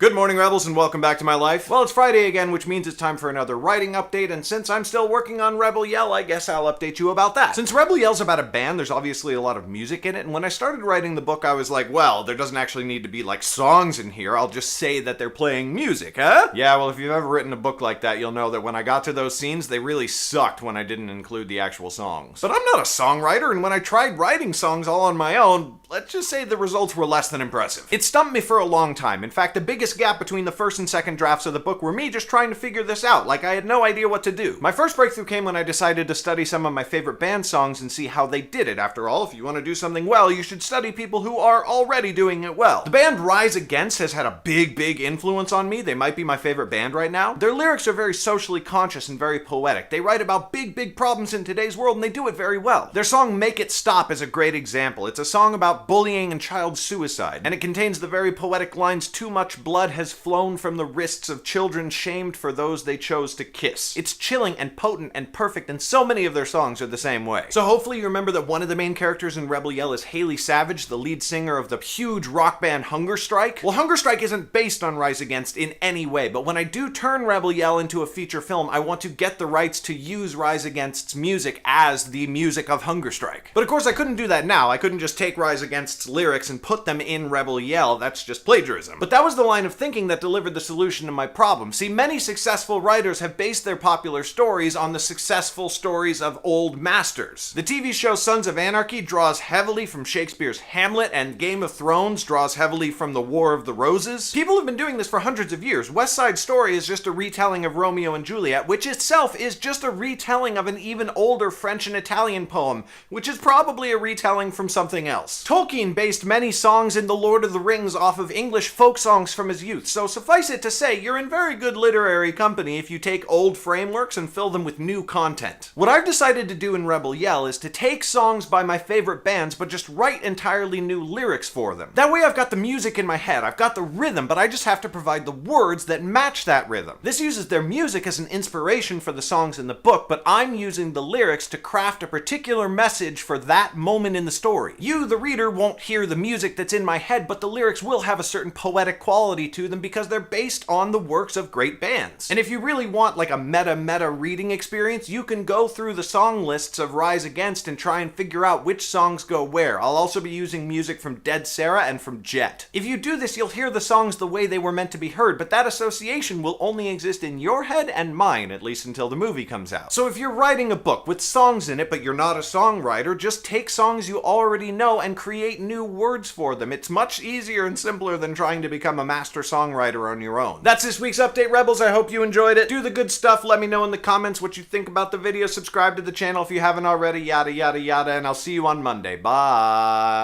Good morning, Rebels, and welcome back to my life. Well, it's Friday again, which means it's time for another writing update, and since I'm still working on Rebel Yell, I guess I'll update you about that. Since Rebel Yell's about a band, there's obviously a lot of music in it, and when I started writing the book, I was like, well, there doesn't actually need to be, like, songs in here, I'll just say that they're playing music, huh? Yeah, well, if you've ever written a book like that, you'll know that when I got to those scenes, they really sucked when I didn't include the actual songs. But I'm not a songwriter, and when I tried writing songs all on my own, let's just say the results were less than impressive. It stumped me for a long time. In fact, the biggest gap between the first and second drafts of the book were me just trying to figure this out, like I had no idea what to do. My first breakthrough came when I decided to study some of my favorite band songs and see how they did it. After all, if you want to do something well, you should study people who are already doing it well. The band Rise Against has had a big influence on me. They might be my favorite band right now. Their lyrics are very socially conscious and very poetic. They write about big problems in today's world, and they do it very well. Their song Make It Stop is a great example. It's a song about bullying and child suicide, and it contains the very poetic lines, "Too much blood has flown from the wrists of children shamed for those they chose to kiss." It's chilling and potent and perfect, and so many of their songs are the same way. So hopefully you remember that one of the main characters in Rebel Yell is Haley Savage, the lead singer of the huge rock band Hunger Strike. Well, Hunger Strike isn't based on Rise Against in any way, but when I do turn Rebel Yell into a feature film, I want to get the rights to use Rise Against's music as the music of Hunger Strike. But of course I couldn't do that now. I couldn't just take Rise Against's lyrics and put them in Rebel Yell. That's just plagiarism. But that was the line of thinking that delivered the solution to my problem. See, many successful writers have based their popular stories on the successful stories of old masters. The TV show Sons of Anarchy draws heavily from Shakespeare's Hamlet, and Game of Thrones draws heavily from the War of the Roses. People have been doing this for hundreds of years. West Side Story is just a retelling of Romeo and Juliet, which itself is just a retelling of an even older French and Italian poem, which is probably a retelling from something else. Tolkien based many songs in The Lord of the Rings off of English folk songs from his youth, so suffice it to say, you're in very good literary company if you take old frameworks and fill them with new content. What I've decided to do in Rebel Yell is to take songs by my favorite bands, but just write entirely new lyrics for them. That way I've got the music in my head, I've got the rhythm, but I just have to provide the words that match that rhythm. This uses their music as an inspiration for the songs in the book, but I'm using the lyrics to craft a particular message for that moment in the story. You, the reader, won't hear the music that's in my head, but the lyrics will have a certain poetic quality to them because they're based on the works of great bands. And if you really want like a meta reading experience, you can go through the song lists of Rise Against and try and figure out which songs go where. I'll also be using music from Dead Sarah and from Jet. If you do this, you'll hear the songs the way they were meant to be heard, but that association will only exist in your head and mine, at least until the movie comes out. So if you're writing a book with songs in it, but you're not a songwriter, just take songs you already know and create new words for them. It's much easier and simpler than trying to become a master songwriter on your own. That's this week's update, Rebels. I hope you enjoyed it. Do the good stuff. Let me know in the comments what you think about the video. Subscribe to the channel if you haven't already. Yada, yada, yada. And I'll see you on Monday. Bye.